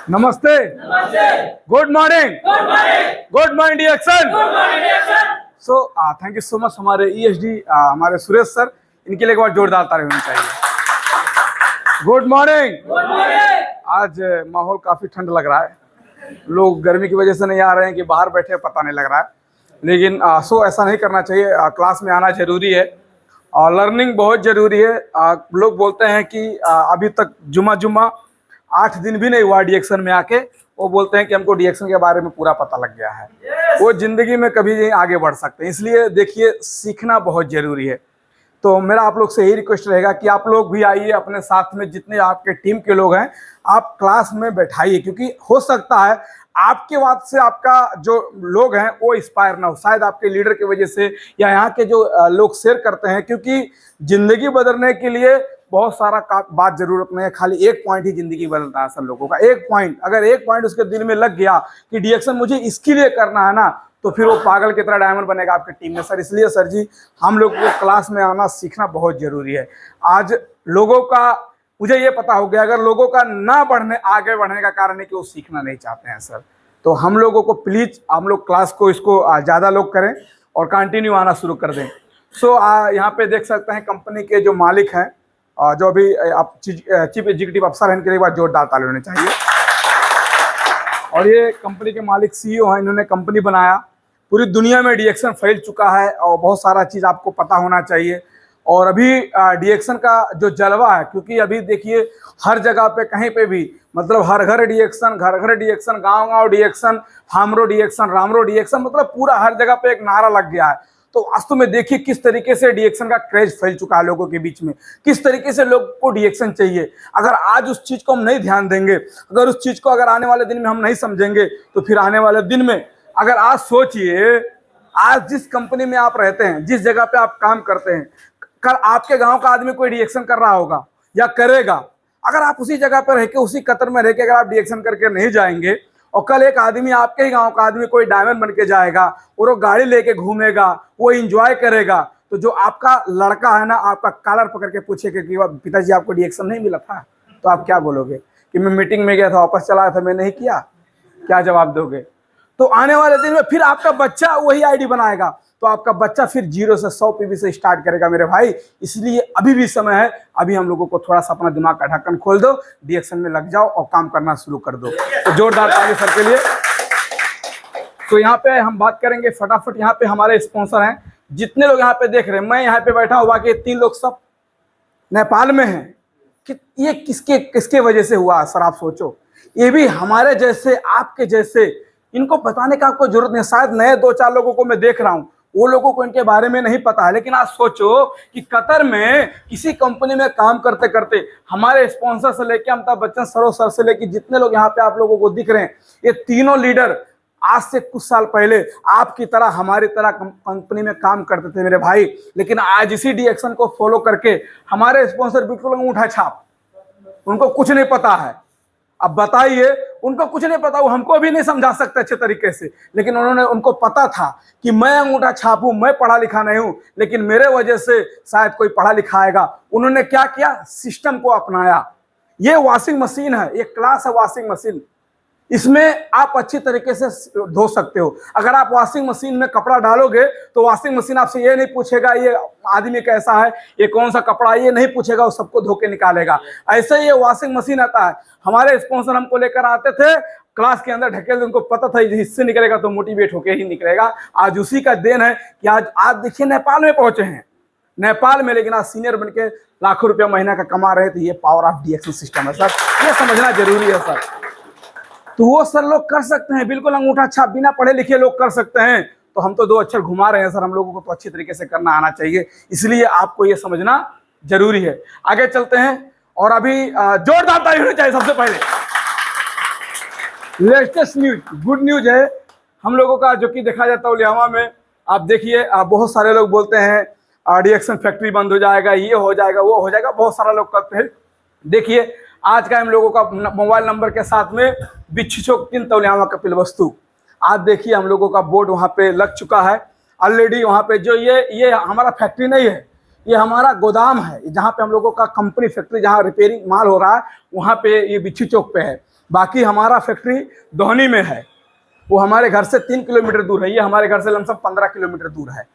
नमस्ते। Good morning. Good morning डिएक्शन। So thank you so much हमारे ईएसडी हमारे सुरेश सर, इनके लिए एक बार जोरदार तारीफ होनी चाहिए। Good morning. आज माहौल काफी ठंड लग रहा है, लोग गर्मी की वजह से नहीं आ रहे हैं कि बाहर बैठे पता नहीं लग रहा है, लेकिन सो ऐसा नहीं करना चाहिए। क्लास में आना जरूरी है और लर्निंग बहुत ज़रूरी है। लोग बोलते हैं कि अभी तक जुमा 8 दिन भी नहीं हुआ डिएक्शन में आके, वो बोलते हैं कि हमको डिएक्शन के बारे में पूरा पता लग गया है। वो ज़िंदगी में कभी नहीं आगे बढ़ सकते, इसलिए देखिए सीखना बहुत ज़रूरी है। तो मेरा आप लोग से यही रिक्वेस्ट रहेगा कि आप लोग भी आइए, अपने साथ में जितने आपके टीम के लोग हैं आप क्लास में बैठाइए, क्योंकि हो सकता है आपके बात से आपका जो लोग हैं वो इंस्पायर ना हो, शायद आपके लीडर की वजह से या यहाँ के जो लोग शेयर करते हैं, क्योंकि ज़िंदगी बदलने के लिए बहुत सारा बात जरूरत नहीं है, खाली एक पॉइंट ही ज़िंदगी बदलता है। सब लोगों का एक पॉइंट, अगर एक पॉइंट उसके दिल में लग गया कि डिएक्शन मुझे इसके लिए करना है ना, तो फिर वो पागल की तरह डायमंड बनेगा आपकी टीम में। सर इसलिए सर जी हम लोग को क्लास में आना सीखना बहुत ज़रूरी है। आज लोगों का मुझे ये पता हो गया, अगर लोगों का ना आगे बढ़ने का कारण है कि वो सीखना नहीं चाहते हैं सर। तो हम लोगों को प्लीज़ हम लोग क्लास को इसको ज़्यादा लोग करें और कंटिन्यू आना शुरू कर दें। सो यहाँ पे देख सकते हैं कंपनी के जो मालिक हैं, जो अभी आप चीफ एग्जीक्यूटिव अफसर हैं, इनके लिए बात जोरदार ताली होनी चाहिए। और ये कंपनी के मालिक सीईओ हैं, इन्होंने कंपनी बनाया, पूरी दुनिया में डिएक्शन फैल चुका है और बहुत सारा चीज़ आपको पता होना चाहिए। और अभी डिएक्शन का जो जलवा है, क्योंकि अभी देखिए हर जगह पे कहीं पे भी मतलब हर घर डिएक्शन, घर घर डिएक्शन, गांव गांव डिएक्शन, हमरो डिएक्शन, रामरो डिएक्शन, मतलब पूरा हर जगह पे एक नारा लग गया है। तो वास्तव में देखिए किस तरीके से डिएक्शन का क्रेज फैल चुका है लोगों के बीच में, किस तरीके से लोग को डिएक्शन चाहिए। अगर आज उस चीज़ को हम नहीं ध्यान देंगे, अगर उस चीज़ को अगर आने वाले दिन में हम नहीं समझेंगे, तो फिर आने वाले दिन में अगर आज सोचिए, आज जिस कंपनी में आप रहते हैं, जिस जगह पे आप काम करते हैं, कल आपके गांव का आदमी कोई डिएक्शन कर रहा होगा या करेगा। अगर आप उसी जगह पर रह के, उसी कतर में रह के अगर आप डिएक्शन करके नहीं जाएंगे और कल एक आदमी आपके ही गांव का आदमी कोई डायमंड बन के जाएगा और वो गाड़ी लेके घूमेगा, वो एंजॉय करेगा, तो जो आपका लड़का है ना आपका कॉलर पकड़ के पूछेगा कि पिताजी आपको डिएक्शन नहीं मिला था, तो आप क्या बोलोगे कि मैं मीटिंग में गया था, वापस चला आया था, मैं नहीं किया? क्या जवाब दोगे? तो आने वाले दिन में फिर आपका बच्चा वही आईडी बनाएगा, तो आपका बच्चा फिर 0 से 100 पीवी से स्टार्ट करेगा मेरे भाई। इसलिए अभी भी समय है, अभी हम लोगों को थोड़ा सा अपना दिमाग का ढक्कन खोल दो, डिएक्शन में लग जाओ और काम करना शुरू कर दो। तो जोरदार ताली सर के लिए। तो यहाँ पे हम बात करेंगे फटाफट। यहाँ पे हमारे स्पॉन्सर हैं, जितने लोग यहाँ पे देख रहे हैं, मैं यहाँ पे बैठा हूँ, बाकी 3 लोग सब नेपाल में हैं। कि ये किसके वजह से हुआ सर? आप सोचो, ये भी हमारे जैसे आपके जैसे, इनको बताने का आपको जरूरत नहीं। शायद नए 2-4 लोगों को मैं देख रहा हूँ, वो लोगों को इनके बारे में नहीं पता है, लेकिन आज सोचो कि कतर में किसी कंपनी में काम करते करते हमारे स्पॉन्सर से लेके अमिताभ बच्चन सर से लेके जितने लोग यहाँ पे आप लोगों को दिख रहे हैं, ये तीनों लीडर आज से कुछ साल पहले आपकी तरह हमारी तरह कंपनी में काम करते थे मेरे भाई। लेकिन आज इसी डिएक्शन को फॉलो करके हमारे स्पॉन्सर बिल्कुल अंगूठा छाप, उनको कुछ नहीं पता है। अब बताइए, उनको कुछ नहीं पता, वो हमको भी नहीं समझा सकते अच्छे तरीके से, लेकिन उनको पता था कि मैं अंगूठा छापूं, मैं पढ़ा लिखा नहीं हूं, लेकिन मेरे वजह से शायद कोई पढ़ा लिखा आएगा। उन्होंने क्या किया? सिस्टम को अपनाया। ये वॉशिंग मशीन है, ये क्लास है वॉशिंग मशीन, इसमें आप अच्छी तरीके से धो सकते हो। अगर आप वॉशिंग मशीन में कपड़ा डालोगे तो वॉशिंग मशीन आपसे ये नहीं पूछेगा ये आदमी कैसा है, ये कौन सा कपड़ा, ये नहीं पूछेगा, वो सबको धो के निकालेगा। ऐसे ही ये वॉशिंग मशीन आता है। हमारे स्पॉन्सर हमको लेकर आते थे, क्लास के अंदर ढकेल, उनको पता था इससे निकलेगा तो मोटिवेट होकर ही निकलेगा। आज उसी का देन है कि आज देखिए नेपाल में पहुंचे हैं, नेपाल में, लेकिन आज सीनियर बन के लाखों रुपया महीना का कमा रहे थे। ये पावर ऑफ डिएक्शन सिस्टम है सर, ये समझना जरूरी है सर। तो वो सर लोग कर सकते हैं, बिल्कुल अंगूठा छाप, बिना पढ़े लिखे लोग कर सकते हैं। तो हम तो 2 अक्षर घुमा रहे हैं सर, हम लोगों को तो अच्छी तरीके से करना आना चाहिए, इसलिए आपको ये समझना जरूरी है। आगे चलते हैं और अभी जोरदार ताली होनी चाहिए। सबसे पहले लेटेस्ट न्यूज, गुड न्यूज है हम लोगों का, जो कि देखा जाता है उलियामा में। आप देखिए बहुत सारे लोग बोलते हैं डिएक्शन फैक्ट्री बंद हो जाएगा, ये हो जाएगा, वो हो जाएगा, बहुत सारा लोग करते हैं। देखिए आज का हम लोगों का मोबाइल नंबर के साथ में बिच्छुचोक 3 तौलियामा कपिल वस्तु, आज देखिए हम लोगों का बोर्ड वहाँ पे लग चुका है ऑलरेडी। वहाँ पे जो ये हमारा फैक्ट्री नहीं है, ये हमारा गोदाम है, जहाँ पे हम लोगों का कंपनी फैक्ट्री, जहाँ रिपेयरिंग माल हो रहा है, वहाँ पे ये बिच्छू चौक पे है। बाकी हमारा फैक्ट्री दोहनी में है, वो हमारे घर से 3 किलोमीटर दूर है। ये हमारे घर से लमसम 15 किलोमीटर दूर है।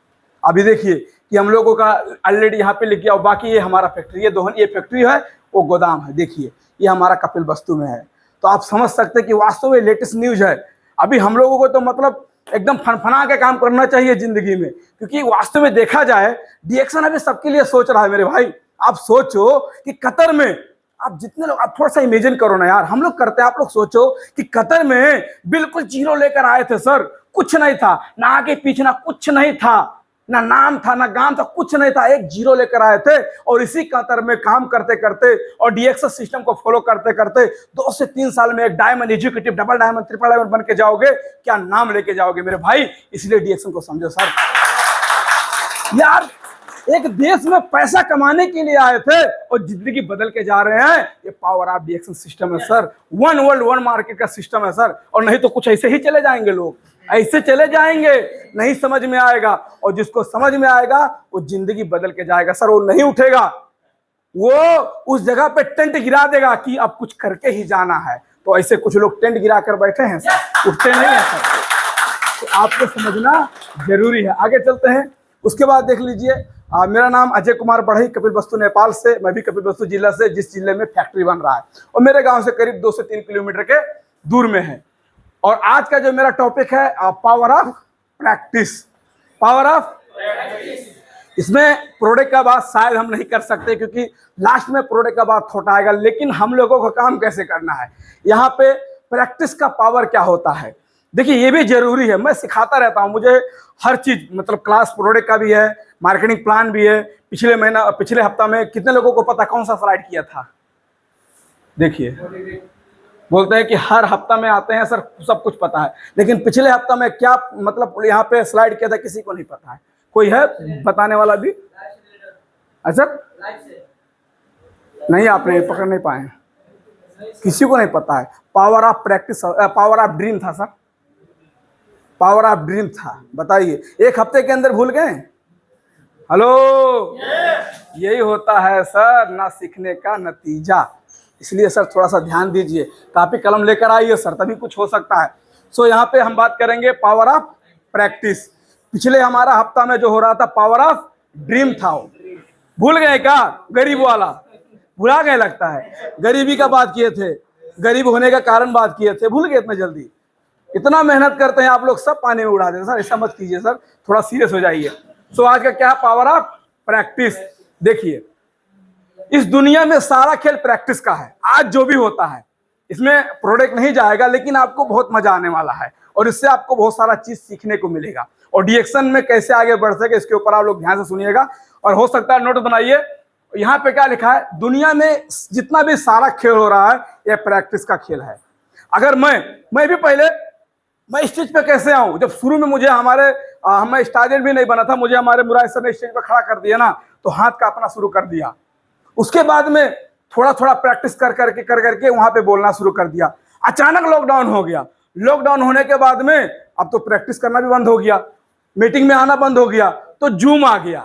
अभी देखिए कि हम लोगों का ऑलरेडी यहाँ पे लिख गया, और बाकी ये हमारा फैक्ट्री, ये दोहन, ये फैक्ट्री है, वो गोदाम है। देखिए ये हमारा कपिल वस्तु में है। तो आप समझ सकते हैं कि वास्तव में लेटेस्ट न्यूज है। अभी हम लोगों को तो मतलब एकदम फनफना के काम करना चाहिए जिंदगी में, क्योंकि वास्तव में देखा जाए डीएक्शन अभी सबके लिए सोच रहा है। मेरे भाई आप सोचो कि कतर में आप जितने लोग, आप थोड़ा सा इमेजिन करो ना यार, हम लोग करते हैं, आप लोग सोचो कि कतर में बिल्कुल जीरो लेकर आए थे सर, कुछ नहीं था, ना आगे पीछे, ना कुछ नहीं था, ना नाम था, ना गांव था, कुछ नहीं था, एक जीरो लेकर आए थे। और इसी कतर में काम करते करते और डीएक्शन सिस्टम को फॉलो करते करते 2 से 3 साल में एक diamond executive, double diamond, triple diamond बन के जाओगे। क्या नाम लेके जाओगे मेरे भाई। इसलिए डीएक्शन को समझो सर यार, एक देश में पैसा कमाने के लिए आए थे और जिंदगी बदल के जा रहे हैं। ये पावर ऑफ डीएक्शन सिस्टम है sir, one world one market का सिस्टम है सर। और नहीं तो कुछ ऐसे ही चले जाएंगे लोग, ऐसे चले जाएंगे, नहीं समझ में आएगा। और जिसको समझ में आएगा वो जिंदगी बदल के जाएगा सर। वो नहीं उठेगा, वो उस जगह पे टेंट गिरा देगा कि अब कुछ करके ही जाना है। तो ऐसे कुछ लोग टेंट गिरा कर बैठे हैं सर, उठते नहीं है सर। तो आपको समझना जरूरी है। आगे चलते हैं। उसके बाद देख लीजिए, मेरा नाम अजय कुमार बढ़ई, कपिल वस्तु नेपाल से। मैं भी कपिल वस्तु जिला से, जिस जिले में फैक्ट्री बन रहा है, और मेरे गांव से करीब 2 से 3 किलोमीटर के दूर में है। और आज का जो मेरा टॉपिक है power of practice. Power of practice. इसमें प्रोडक्ट का बात शायद हम नहीं कर सकते, क्योंकि लास्ट में प्रोडक्ट का बात थोड़ा आएगा, लेकिन हम लोगों को काम कैसे करना है, यहाँ पे प्रैक्टिस का पावर क्या होता है। देखिए ये भी जरूरी है, मैं सिखाता रहता हूँ, मुझे हर चीज, मतलब क्लास प्रोडक्ट का भी है, मार्केटिंग प्लान भी है। पिछले हफ्ता में कितने लोगों को पता कौन सा स्लाइड किया था। देखिए बोलते हैं कि हर हफ्ता में आते हैं सर, सब कुछ पता है, लेकिन पिछले हफ्ता में क्या मतलब यहाँ पे स्लाइड किया था किसी को नहीं पता है। कोई है बताने वाला भी? अच्छा नहीं, आपने पकड़ नहीं पाए, किसी को नहीं पता है। Power of practice, power of dream था सर, पावर ऑफ ड्रीम था। बताइए 1 हफ्ते के अंदर भूल गए? हेलो, यही होता है सर ना सीखने का नतीजा। इसलिए सर थोड़ा सा ध्यान दीजिए, कापी कलम लेकर आइए सर, तभी कुछ हो सकता है। सो यहाँ पे हम बात करेंगे पावर ऑफ प्रैक्टिस। पिछले हमारा हफ्ता में जो हो रहा था पावर ऑफ ड्रीम था, वो भूल गए क्या? गरीब वाला भुला गए लगता है। गरीबी का बात किए थे, गरीब होने का कारण बात किए थे, भूल गए इतना जल्दी। इतना मेहनत करते हैं आप लोग, सब पानी में उड़ा देते हैं सर, ऐसा मत कीजिए सर, थोड़ा सीरियस हो जाइए। सो आज का क्या, पावर ऑफ प्रैक्टिस। देखिए इस दुनिया में सारा खेल प्रैक्टिस का है। आज जो भी होता है इसमें प्रोडक्ट नहीं जाएगा, लेकिन आपको बहुत मजा आने वाला है और इससे आपको बहुत सारा चीज सीखने को मिलेगा। और डीएक्शन में कैसे आगे बढ़ सके इसके ऊपर आप लोग ध्यान से सुनिएगा, और हो सकता है नोट बनाइए। यहाँ पे क्या लिखा है, दुनिया में जितना भी सारा खेल हो रहा है यह प्रैक्टिस का खेल है। अगर मैं भी पहले, मैं स्टेज पे कैसे आऊं, जब शुरू में मुझे मैं स्टार्टेड भी नहीं बना था, मुझे हमारे मुराद सर ने स्टेज पे खड़ा कर दिया ना, तो हाथ कांपना शुरू कर दिया। उसके बाद में थोड़ा थोड़ा प्रैक्टिस कर करके वहां पे बोलना शुरू कर दिया। अचानक लॉकडाउन हो गया। लॉकडाउन होने के बाद में अब तो प्रैक्टिस करना भी बंद हो गया, मीटिंग में आना बंद हो गया, तो जूम आ गया।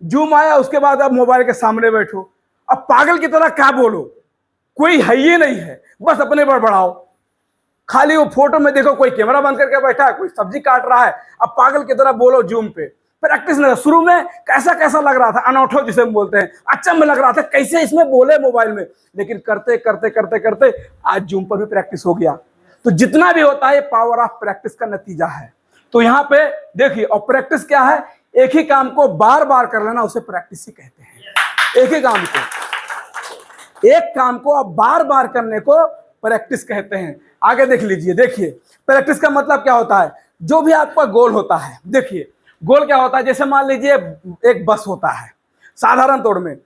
जूम आया, उसके बाद अब मोबाइल के सामने बैठो, अब पागल की तरह क्या बोलो, कोई है ही नहीं है, बस अपने बड़बड़ाओ। खाली वो फोटो में देखो कोई कैमरा बंद करके बैठा है, कोई सब्जी काट रहा है, अब पागल की तरह बोलो जूम पे। प्रैक्टिस नहीं। शुरू में कैसा लग रहा था, अनौठो जिसे हम बोलते हैं, अच्छा में लग रहा था कैसे इसमें बोले मोबाइल में, लेकिन करते करते आज जूम पर भी प्रैक्टिस हो गया। तो जितना भी होता है पावर ऑफ प्रैक्टिस का नतीजा है। तो यहाँ पे देखिए, और प्रैक्टिस क्या है, एक ही काम को बार बार कर लेना, उसे प्रैक्टिस ही कहते हैं। एक काम को अब बार बार करने को प्रैक्टिस कहते हैं। आगे देख लीजिए, देखिए प्रैक्टिस का मतलब क्या होता है। जो भी आपका गोल होता है, देखिए गोल क्या होता है, जैसे मान लीजिए एक बस होता है, साधारण तौर में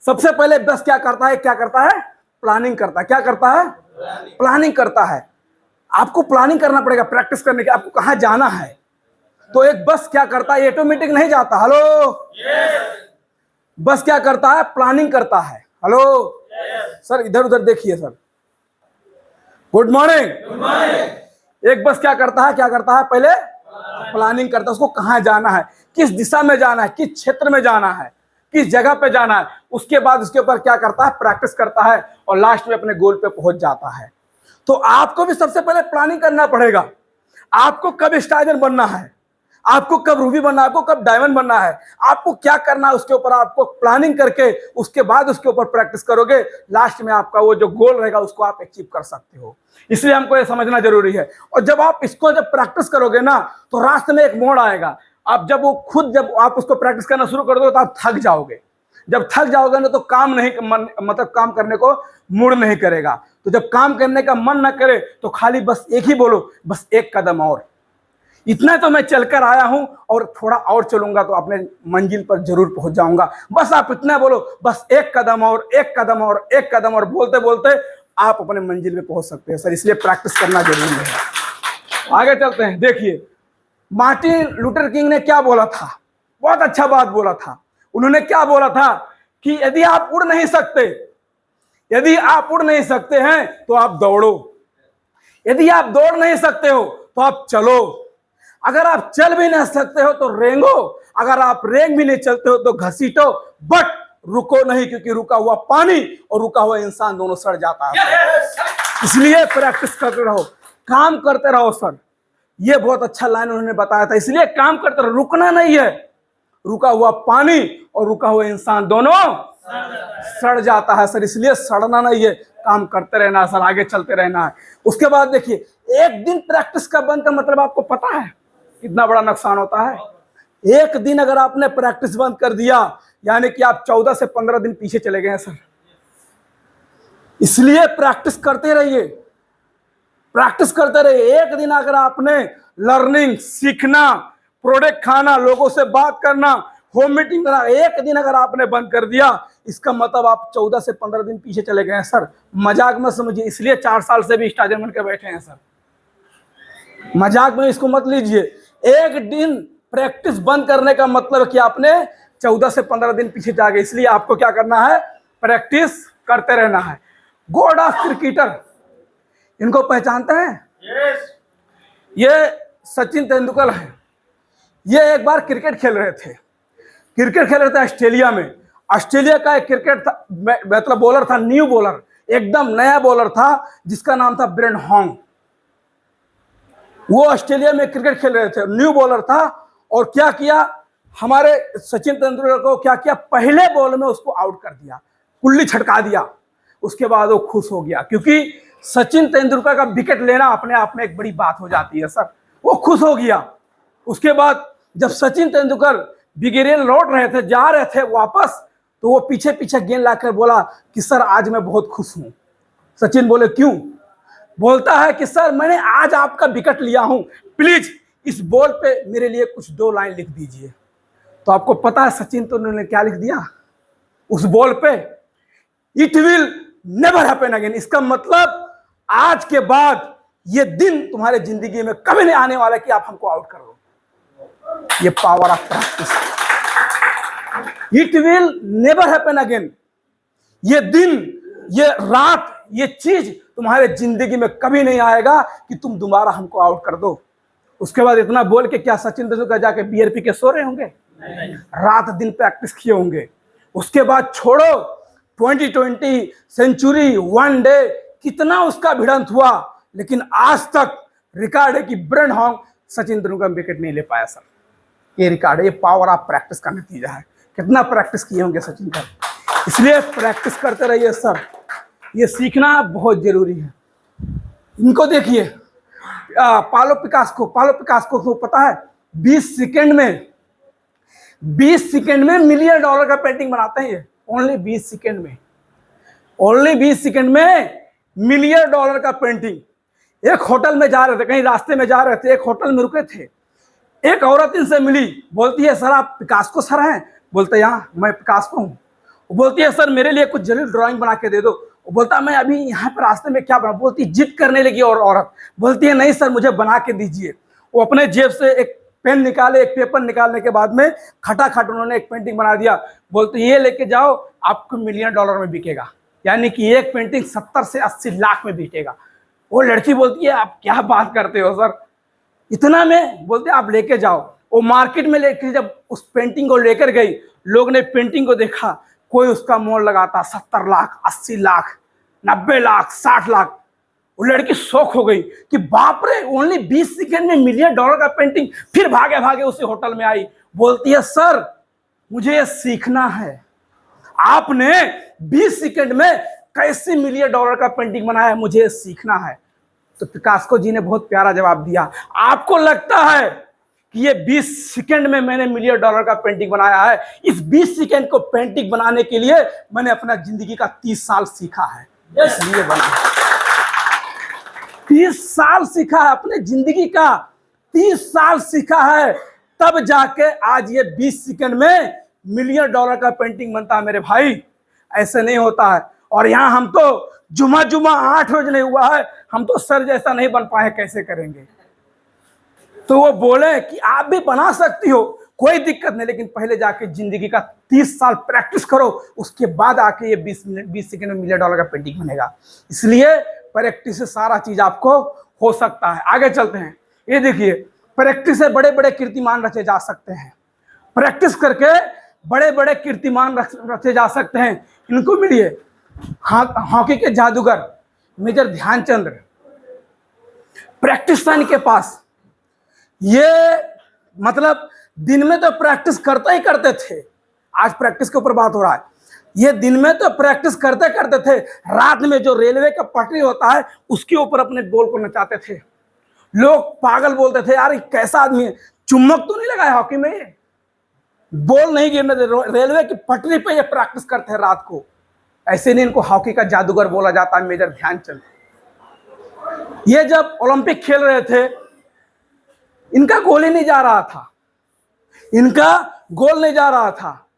सबसे पहले बस क्या करता है, प्लानिंग करता है। क्या करता है? प्लानिंग करता है। आपको प्लानिंग करना पड़ेगा प्रैक्टिस करने की, आपको कहाँ जाना है। तो एक बस क्या करता है, ऑटोमेटिक नहीं जाता। हेलो, बस क्या करता है, प्लानिंग करता है। हेलो सर, इधर उधर देखिए सर, गुड मॉर्निंग। एक बस क्या करता है, पहले प्लानिंग करता है, उसको कहाँ जाना है, किस दिशा में जाना है, किस क्षेत्र में जाना है। किस जगह पे जाना है, उसके बाद उसके ऊपर क्या करता है, प्रैक्टिस करता है और लास्ट में अपने गोल पे पहुंच जाता है। तो आपको भी सबसे पहले प्लानिंग करना पड़ेगा। आपको कब स्टाइलर बनना है, आपको कब रूबी बनना है, आपको कब डायमंड बनना है, आपको क्या करना है, उसके ऊपर आपको प्लानिंग करके उसके बाद उसके ऊपर प्रैक्टिस करोगे, लास्ट में आपका वो जो गोल रहेगा उसको आप अचीव कर सकते हो। इसलिए हमको ये समझना जरूरी है। और जब आप इसको जब प्रैक्टिस करोगे ना, तो रास्ते में एक मोड़ आएगा। आप जब आप उसको प्रैक्टिस करना शुरू कर दो तो आप थक जाओगे। जब थक जाओगे ना तो काम नहीं मतलब काम करने को मूड नहीं करेगा। तो जब काम करने का मन ना करे तो खाली बस एक ही बोलो, बस एक कदम और। इतना तो मैं चलकर आया हूं और थोड़ा और चलूंगा तो अपने मंजिल पर जरूर पहुंच जाऊंगा। बस आप इतना बोलो, बस एक कदम और, एक कदम और, एक कदम और, बोलते बोलते आप अपने मंजिल में पहुंच सकते हैं सर। इसलिए प्रैक्टिस करना जरूरी है। आगे चलते हैं। देखिए मार्टिन लूथर किंग ने क्या बोला था, बहुत अच्छा बात बोला था। उन्होंने क्या बोला था कि यदि आप उड़ नहीं सकते, यदि आप उड़ नहीं सकते हैं तो आप दौड़ो, यदि आप दौड़ नहीं सकते हो तो आप चलो, अगर आप चल भी नहीं सकते हो तो रेंगो, अगर आप रेंग भी नहीं चलते हो तो घसीटो, बट रुको नहीं, क्योंकि रुका हुआ पानी और रुका हुआ इंसान दोनों सड़ जाता है। इसलिए प्रैक्टिस करते रहो, काम करते रहो सर। ये बहुत अच्छा लाइन उन्होंने बताया था। इसलिए काम करते रहो, रुकना नहीं है। रुका हुआ पानी और रुका हुआ इंसान दोनों सड़ जाता है सर। इसलिए सड़ना नहीं है, काम करते रहना है सर, आगे चलते रहना है। उसके बाद देखिए, एक दिन प्रैक्टिस का बंद का मतलब आपको पता है कितना बड़ा नुकसान होता है। एक दिन अगर आपने प्रैक्टिस बंद कर दिया, यानी कि आप 14 से 15 दिन पीछे चले गए हैं सर। इसलिए प्रैक्टिस करते रहिए, प्रैक्टिस करते रहिए। एक दिन अगर आपने लर्निंग, सीखना, प्रोडक्ट खाना, लोगों से बात करना, होम मीटिंग करना, एक दिन अगर आपने बंद कर दिया, इसका मतलब आप 14 से 15 दिन पीछे चले गए हैं सर। मजाक मत समझिए। इसलिए 4 साल से भी स्टार्जर बन के बैठे हैं सर। मजाक में इसको मत लीजिए। एक दिन प्रैक्टिस बंद करने का मतलब कि आपने 14 से 15 दिन पीछे जा गए। इसलिए आपको क्या करना है, प्रैक्टिस करते रहना है। गॉड ऑफ क्रिकेटर, इनको पहचानते हैं? ये सचिन तेंदुलकर है। ये एक बार क्रिकेट खेल रहे थे, क्रिकेट खेल रहे थे ऑस्ट्रेलिया में। ऑस्ट्रेलिया का एक क्रिकेट था, मतलब बॉलर था, न्यू बॉलर, एकदम नया बॉलर था, जिसका नाम था ब्रेन हॉन्ग। वो ऑस्ट्रेलिया में क्रिकेट खेल रहे थे, न्यू बॉलर था। और क्या किया हमारे सचिन तेंदुलकर को, क्या किया, पहले बॉल में उसको आउट कर दिया, कुल्ली छटका दिया। उसके बाद वो खुश हो गया, क्योंकि सचिन तेंदुलकर का विकेट लेना अपने आप में एक बड़ी बात हो जाती है सर। वो खुश हो गया। उसके बाद जब सचिन तेंदुलकर बिगिरियल लौट रहे थे, जा रहे थे वापस, तो वो पीछे पीछे गेंद लाकर बोला कि सर आज मैं बहुत खुश हूं। सचिन बोले क्यों? बोलता है कि सर मैंने आज आपका विकेट लिया हूं, प्लीज इस बॉल पे मेरे लिए कुछ 2 लाइन लिख दीजिए। तो आपको पता है सचिन तो उन्होंने क्या लिख दिया उस बॉल पे? It will never happen again. इसका मतलब आज के बाद ये दिन तुम्हारे जिंदगी में कभी नहीं आने वाला कि आप हमको आउट कर दो। ये power of practice. It will never happen again. ये दिन, ये रात, ये चीज तुम्हारे जिंदगी में कभी नहीं आएगा कि तुम दोबारा हमको आउट कर दो। उसके बाद इतना बोल के क्या सचिन तेंदुलकर जाके बियर पी के सो रहे होंगे? रात दिन प्रैक्टिस किए होंगे। उसके बाद छोड़ो 2020 सेंचुरी, 1 डे, कितना उसका भिड़ंत हुआ, लेकिन आज तक रिकॉर्ड है कि brain Hong Sachin Tendulkar wicket नहीं ले पाया सर। ये रिकॉर्ड है, ये पावर ऑफ प्रैक्टिस का नतीजा है। कितना प्रैक्टिस किए होंगे सचिन का। इसलिए प्रैक्टिस करते रहिए सर, ये सीखना बहुत जरूरी है। इनको देखिए, पाब्लो पिकासो को पता है 20 सेकंड में $1 मिलियन का पेंटिंग बनाते हैं ये। ओनली 20 सेकंड में, ओनली 20 सेकंड में $1 मिलियन का पेंटिंग। एक होटल में जा रहे थे, कहीं रास्ते में जा रहे थे, एक होटल में रुके थे। एक औरत इनसे मिली, बोलती है सर आप पिकासो सर हैं? बोलते यहाँ मैं पिकासो हूँ। बोलती है सर मेरे लिए कुछ जरूर ड्राइंग बना के दे दो। वो बोलता मैं अभी यहाँ पर रास्ते में क्या बना। बोलती जिद करने लगी और औरत बोलती है नहीं सर मुझे बना के दीजिए। वो अपने जेब से एक पेन निकाले, एक पेपर निकालने के बाद में खटाखट उन्होंने एक पेंटिंग बना दिया। बोलते ये लेके जाओ आपको $1 मिलियन में बिकेगा, यानी कि एक पेंटिंग 70 से 80 लाख में बिकेगा। वो लड़की बोलती है आप क्या बात करते हो सर, इतना में? बोलते आप लेके जाओ। वो मार्केट में लेके जब उस पेंटिंग को लेकर गई, लोग ने पेंटिंग को देखा, कोई उसका मोल लगाता 70 लाख, 80 लाख, 90 लाख, 60 लाख। वो लड़की शौक हो गई कि बाप रे, ओनली 20 सेकंड में $1 मिलियन का पेंटिंग। फिर भागे भागे उसी होटल में आई, बोलती है सर मुझे ये सीखना है, आपने 20 सेकंड में कैसे $1 मिलियन का पेंटिंग बनाया है, मुझे ये सीखना है। तो पिकासो जी ने बहुत प्यारा जवाब दिया, आपको लगता है कि ये 20 सेकंड में मैंने $1 मिलियन का पेंटिंग बनाया है? इस 20 सेकंड को पेंटिंग बनाने के लिए मैंने अपना जिंदगी का 30 साल सीखा है, इसलिए बना। 30 साल सीखा है, अपने जिंदगी का 30 साल सीखा है, तब जाके आज ये 20 सेकंड में $1 मिलियन का पेंटिंग बनता है। मेरे भाई ऐसे नहीं होता है। और यहाँ हम तो जुमा 8 रोज नहीं हुआ है, हम तो सर जैसा नहीं बन पाए, कैसे करेंगे? तो वो बोले कि आप भी बना सकती हो, कोई दिक्कत नहीं, लेकिन पहले जाके जिंदगी का 30 साल प्रैक्टिस करो, उसके बाद आके ये 20 सेकंड में $1 मिलियन का पेंटिंग बनेगा। इसलिए प्रैक्टिस से सारा चीज आपको हो सकता है। आगे चलते हैं। ये देखिए, प्रैक्टिस से बड़े बड़े कीर्तिमान रचे जा सकते हैं। प्रैक्टिस करके बड़े बड़े कीर्तिमान रचे जा सकते हैं। इनको मिलिए, हॉकी के जादूगर मेजर ध्यानचंद, प्रैक्टिस था इनके पास। ये मतलब दिन में तो प्रैक्टिस करते ही करते थे, आज प्रैक्टिस के ऊपर बात हो रहा है। ये दिन में तो प्रैक्टिस करते करते थे, रात में जो रेलवे का पटरी होता है उसके ऊपर अपने बॉल को नचाते थे। लोग पागल बोलते थे, यार कैसा आदमी है, चुम्बक तो नहीं लगाया हॉकी में, ये बॉल नहीं गिरने दे, रेलवे की पटरी पे ये प्रैक्टिस करते हैं रात को। ऐसे नहीं इनको हॉकी का जादूगर बोला जाता है, मेजर ध्यानचंद। ये जब ओलंपिक खेल रहे थे, इनका गोल ही नहीं जा रहा था, इनका गोल नहीं जा रहा था।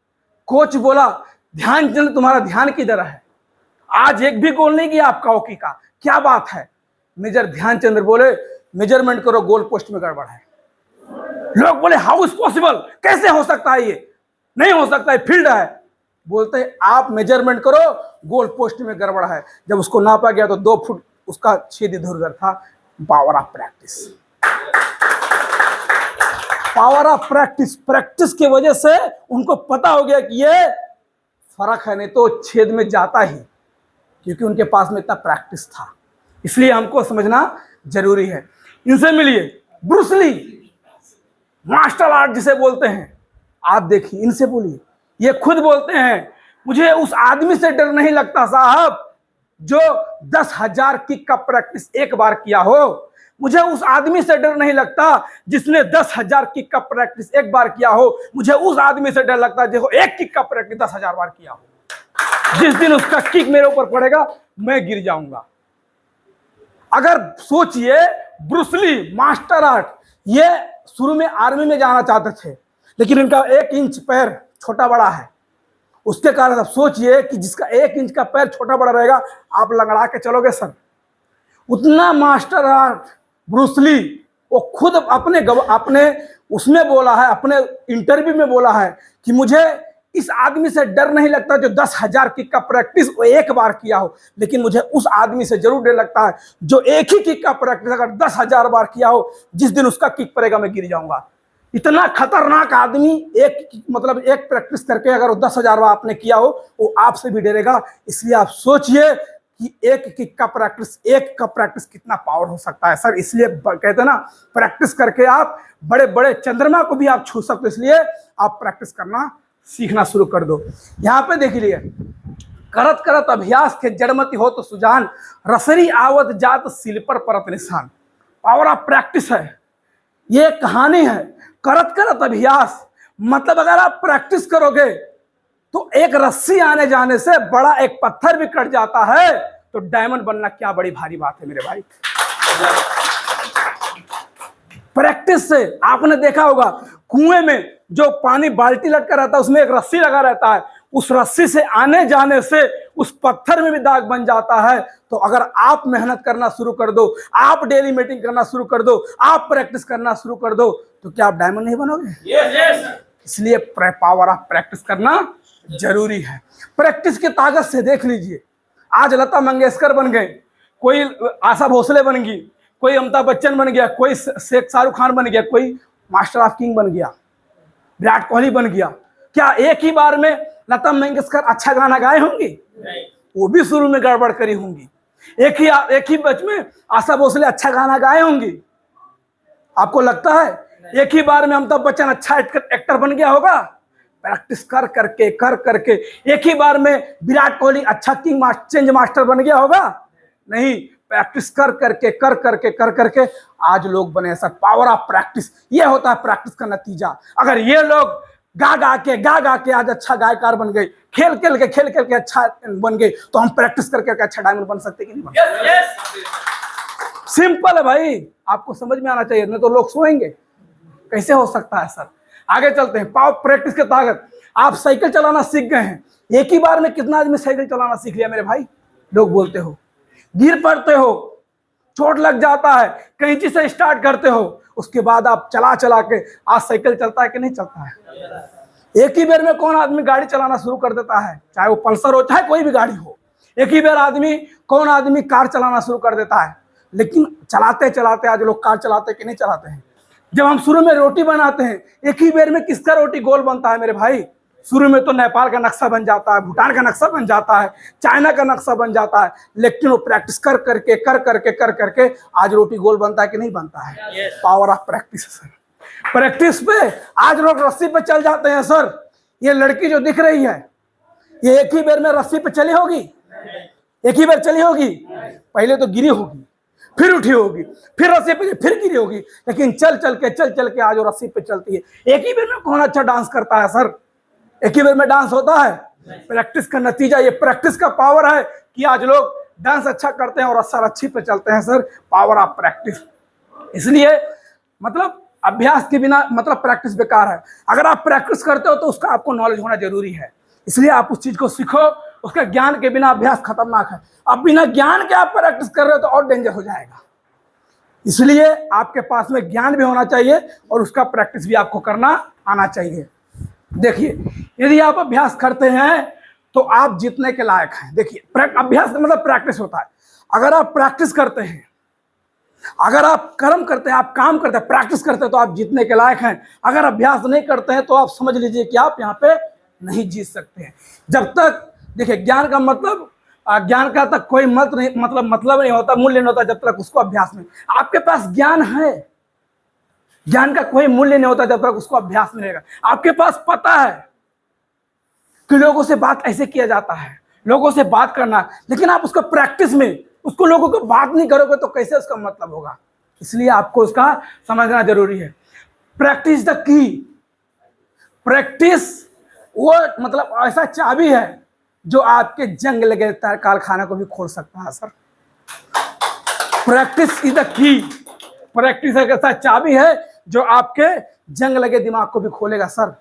कोच बोला, ध्यानचंद तुम्हारा ध्यान किधर है, आज एक भी गोल नहीं किया आपका हॉकी का, क्या बात है? मेजर ध्यानचंद बोले, मेजरमेंट करो, गोल पोस्ट में गड़बड़ है। लोग बोले, हाउ इज पॉसिबल, कैसे हो सकता है, ये नहीं हो सकता है, फील्ड है। बोलते आप मेजरमेंट करो, गोल पोस्ट में गड़बड़ है। जब उसको नापा गया तो 2 फुट उसका छेद इधर उधर था। Power of practice, power of practice. Practice की वजह से उनको पता हो गया कि ये फर्क है, नहीं तो छेद में जाता ही, क्योंकि उनके पास में इतना प्रैक्टिस था। इसलिए हमको समझना जरूरी है। इनसे मिलिए, ब्रूस ली, मार्शल आर्ट जिसे बोलते हैं, आप देखिए, इनसे बोलिए। ये खुद बोलते हैं, मुझे उस आदमी से डर नहीं लगता साहब जो 10,000 किक का प्रैक्टिस एक बार किया हो। मुझे उस आदमी से डर नहीं लगता जिसने 10,000 किक का प्रैक्टिस एक बार किया हो। मुझे उस आदमी से डर लगता है जो एक किक का प्रैक्टिस 10,000 बार किया हो। जिस दिन उसका किक मेरे ऊपर पड़ेगा मैं गिर जाऊंगा। अगर सोचिए, ब्रूस ली, मास्टर आर्ट, ये शुरू में आर्मी में जाना चाहते थे, लेकिन इनका 1 इंच पैर छोटा बड़ा है, उसके कारण आप सोचिए कि जिसका 1 इंच का पैर छोटा बड़ा रहेगा, आप लंगड़ा के चलोगे सर। उतना मास्टर आर्ट ब्रूस ली, वो खुद अपने उसमें बोला है, अपने इंटरव्यू में बोला है कि मुझे इस आदमी से डर नहीं लगता जो 10,000 किक का प्रैक्टिस वो एक बार किया हो, लेकिन मुझे उस आदमी से जरूर डर लगता है जो एक ही किक का प्रैक्टिस अगर 10,000 बार किया हो, जिस दिन उसका किक पड़ेगा मैं गिर जाऊंगा। इतना खतरनाक आदमी एक प्रैक्टिस करके अगर वो 10,000 बार आपने किया हो, वो आपसे भी डरेगा। इसलिए आप सोचिए कि एक किक का प्रैक्टिस कितना पावर हो सकता है सर। इसलिए कहते हैं ना, प्रैक्टिस करके आप बड़े बड़े चंद्रमा को भी आप छू सकते हो। इसलिए आप प्रैक्टिस करना सीखना शुरू कर दो। यहाँ पे देख लिए, करत करत अभ्यास के जड़मति हो तो सुजान, रसरी आवत जात सिल पर परत निशान। पावर ऑफ प्रैक्टिस है, ये कहानी है। करत करत अभ्यास मतलब अगर आप प्रैक्टिस करोगे तो एक रस्सी आने जाने से बड़ा एक पत्थर भी कट जाता है, तो डायमंड बनना क्या बड़ी भारी बात है मेरे भाई। प्रैक्टिस से आपने देखा होगा, कुएं में जो पानी बाल्टी लटका रहता है उसमें एक रस्सी लगा रहता है, उस रस्सी से आने जाने से उस पत्थर में भी दाग बन जाता है। तो अगर आप मेहनत करना शुरू कर दो, आप डेली मीटिंग करना शुरू कर दो, आप प्रैक्टिस करना शुरू कर दो, तो क्या आप डायमंड नहीं बनोगे? yes. इसलिए पावर ऑफ प्रैक्टिस करना जरूरी है। प्रैक्टिस की ताकत से देख लीजिए, आज लता मंगेशकर बन गए, कोई आशा भोसले बन गई, कोई अमिताभ बच्चन बन गया, कोई शाहरुख खान बन गया, कोई मास्टर ऑफ किंग बन गया, विराट कोहली बन गया। क्या एक ही बार में लता मंगेशकर अच्छा गाना गाए होंगी? वो भी शुरू में गड़बड़ करी होंगी। एक ही बच में आशा भोसले अच्छा गाना गाए होंगी? आपको लगता है एक ही बार में अमिताभ बच्चन अच्छा एक्टर बन गया होगा? प्रैक्टिस कर करके एक ही बार में विराट कोहली अच्छा चेंज मास्टर बन गया होगा? नहीं, प्रैक्टिस कर करके आज लोग बने सर। पावर ऑफ प्रैक्टिस, ये होता है प्रैक्टिस का नतीजा। अगर ये लोग गा गा के आज अच्छा गायकार बन गए, खेल के अच्छा बन गए, तो हम प्रैक्टिस करके अच्छा डायमंड बन सकते कि नहीं बन सकते? सिंपल है भाई, आपको समझ में आना चाहिए, नहीं तो लोग सोएंगे। कैसे हो सकता है सर? आगे चलते हैं। पावर प्रैक्टिस की ताकत। आप साइकिल चलाना सीख गए हैं, एक ही बार में कितना आदमी साइकिल चलाना सीख लिया मेरे भाई? लोग बोलते हो, गिर पड़ते हो, चोट लग जाता है, कैंची से स्टार्ट करते हो, उसके बाद आप चला के आज साइकिल चलता है कि नहीं चलता है? एक ही बार में कौन आदमी गाड़ी चलाना शुरू कर देता है? चाहे वो पल्सर हो, चाहे कोई भी गाड़ी हो। एक ही बार कौन आदमी कार चलाना शुरू कर देता है? लेकिन चलाते आज लोग कार चलाते कि नहीं चलाते हैं? जब हम शुरू में रोटी बनाते हैं, एक ही बार में किसका रोटी गोल बनता है मेरे भाई? शुरू में तो नेपाल का नक्शा बन जाता है, भूटान का नक्शा बन जाता है, चाइना का नक्शा बन जाता है, लेकिन वो प्रैक्टिस कर करके आज रोटी गोल बनता है कि नहीं बनता है? Power of practice sir. Practice पे आज लोग रस्सी पे चल जाते हैं सर। ये लड़की जो दिख रही है, ये एक ही बार में रस्सी पे चली होगी? एक ही बार चली होगी? पहले तो गिरी होगी, फिर उठी होगी, फिर रस्सी पे फिर गिरी होगी, लेकिन चल के आज वो रस्सी पे चलती है। एक ही बार में कौन अच्छा डांस करता है सर? एक ही बार में डांस होता है? प्रैक्टिस का नतीजा, ये प्रैक्टिस का पावर है कि आज लोग डांस अच्छा करते हैं और असर अच्छी पे चलते हैं सर। Power of practice. इसलिए मतलब अभ्यास के बिना मतलब प्रैक्टिस बेकार है। अगर आप प्रैक्टिस करते हो तो उसका आपको नॉलेज होना जरूरी है, इसलिए आप उस चीज को सीखो। उसके ज्ञान के बिना अभ्यास खतरनाक है। अब बिना ज्ञान के आप प्रैक्टिस कर रहे हो तो और डेंजर हो जाएगा। इसलिए आपके पास में ज्ञान भी होना चाहिए और उसका प्रैक्टिस भी आपको करना आना चाहिए। देखिए, यदि आप अभ्यास करते हैं तो आप जीतने के लायक हैं। देखिए, अभ्यास मतलब प्रैक्टिस होता है। अगर आप प्रैक्टिस करते हैं, अगर आप कर्म करते हैं, आप काम करते हैं, प्रैक्टिस करते हैं, तो आप जीतने के लायक हैं। अगर अभ्यास नहीं करते हैं तो आप समझ लीजिए कि आप यहाँ पे नहीं जीत सकते हैं। जब तक देखिए, ज्ञान का मतलब ज्ञान का तक कोई मतलब नहीं होता, मूल्य नहीं होता जब तक उसको अभ्यास में। आपके पास ज्ञान है, ज्ञान का कोई मूल्य नहीं होता जब तक उसको अभ्यास में रहेगा। आपके पास पता है कि लोगों से बात ऐसे किया जाता है, लोगों से बात करना, लेकिन आप उसको प्रैक्टिस में उसको लोगों को बात नहीं करोगे तो कैसे उसका मतलब होगा? इसलिए आपको उसका समझना जरूरी है। Practice the key. प्रैक्टिस वो मतलब ऐसा चाबी है जो आपके जंग लगे कारखाना को भी खोल सकता है sir. Practice is the key. Practice एक ऐसा चाबी है जो आपके जंग लगे दिमाग को भी खोलेगा सर।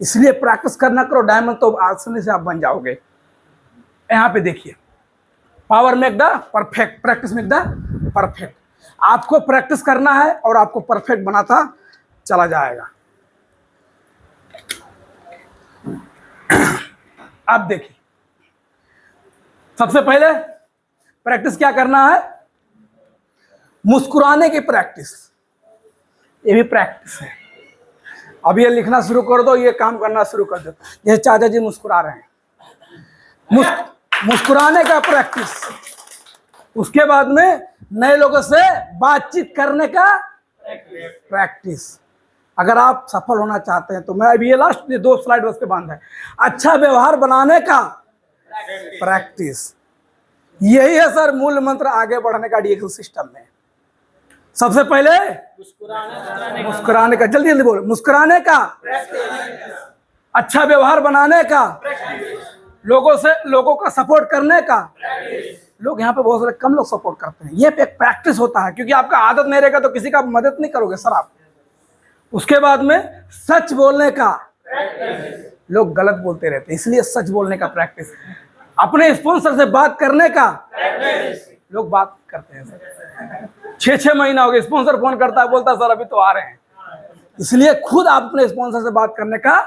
इसलिए प्रैक्टिस करना करो, डायमंड तो आसानी से आप बन जाओगे। यहाँ पे देखिए, power make the perfect, practice make the perfect. आपको प्रैक्टिस करना है और आपको परफेक्ट बनाता चला जाएगा। आप देखिए, सबसे पहले प्रैक्टिस क्या करना है? मुस्कुराने की प्रैक्टिस। ये भी प्रैक्टिस है। अब ये लिखना शुरू कर दो, ये काम करना शुरू कर दो। जैसे चाचा जी मुस्कुरा रहे हैं, मुस्कुराने का प्रैक्टिस। उसके बाद में नए लोगों से बातचीत करने का प्रैक्टिस। अगर आप सफल होना चाहते हैं तो मैं अभी ये लास्ट 2 स्लाइड बस के बांध है। अच्छा व्यवहार बनाने का प्रैक्टिस। यही है सर मूल मंत्र आगे बढ़ने का डीएक्स सिस्टम में। सबसे पहले मुस्कुराने का, जल्दी बोलो, मुस्कुराने का, अच्छा व्यवहार बनाने का, लोगों का सपोर्ट करने का। लोग यहाँ पे बहुत सारे कम लोग सपोर्ट करते हैं। ये एक प्रैक्टिस होता है, क्योंकि आपका आदत नहीं रहेगा तो किसी का मदद नहीं करोगे सर आप। उसके बाद में सच बोलने का। लोग गलत बोलते रहते हैं, इसलिए सच बोलने का प्रैक्टिस। अपने स्पॉन्सर से बात करने का। लोग बात करते हैं सर, 6-6 महीना हो गए, स्पॉन्सर फोन करता है, बोलता सर अभी तो आ रहे हैं। इसलिए खुद आप अपने स्पॉन्सर से बात करने का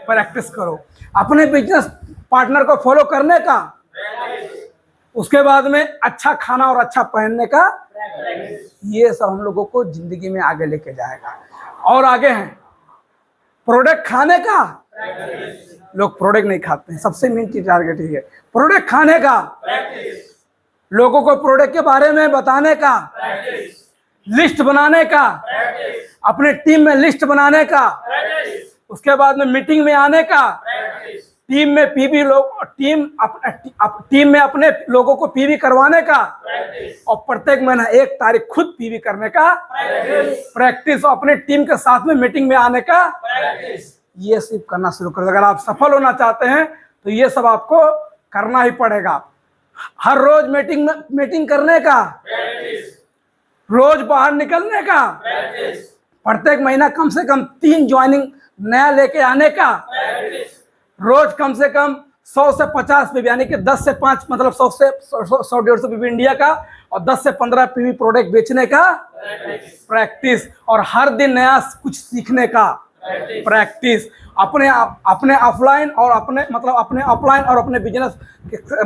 प्रैक्टिस करो। अपने बिजनेस पार्टनर को फॉलो करने का। उसके बाद में अच्छा खाना और अच्छा पहनने का। ये सब हम लोगों को जिंदगी में आगे लेके जाएगा। और आगे हैं प्रोडक्ट खाने का, लोग प्रोडक्ट नहीं खाते हैं, सबसे मेन चीज टारगेट ही है प्रोडक्ट खाने का, लोगों को प्रोडक्ट के बारे में बताने का, लिस्ट बनाने का, अपने टीम में लिस्ट बनाने का, उसके बाद में मीटिंग में आने का, टीम में पीवी लोग टीम में अपने लोगों को पीवी करवाने का, और प्रत्येक महीना 1 तारीख खुद पीवी करने का प्रैक्टिस, अपने टीम के साथ में मीटिंग में आने का, ये सब करना शुरू कर दो। अगर आप सफल होना चाहते हैं तो ये सब आपको करना ही पड़ेगा। हर रोज मीटिंग करने का, रोज बाहर निकलने का, प्रत्येक महीना कम से कम 3 ज्वाइनिंग नया लेके आने का, रोज कम से कम 100 से 50 पीवी, यानी कि 10 से 5 मतलब 100 से 100-150 पीवी इंडिया का और 10 से 15 पीवी प्रोडक्ट बेचने का प्रैक्टिस, और हर दिन नया कुछ सीखने का प्रैक्टिस, अपने ऑफलाइन और अपने अपलाइन और अपने बिजनेस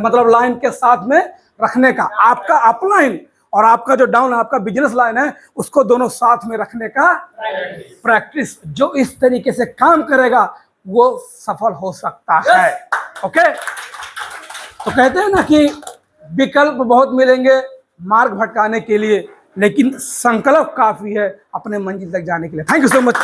मतलब लाइन के साथ में रखने का। आपका अपलाइन और आपका जो डाउन आपका बिजनेस लाइन है उसको दोनों साथ में रखने का प्रैक्टिस। जो इस तरीके से काम करेगा वो सफल हो सकता है। ओके, तो कहते हैं ना कि विकल्प बहुत मिलेंगे मार्ग भटकाने के लिए, लेकिन संकल्प काफी है अपने मंजिल तक जाने के लिए। Thank you so much.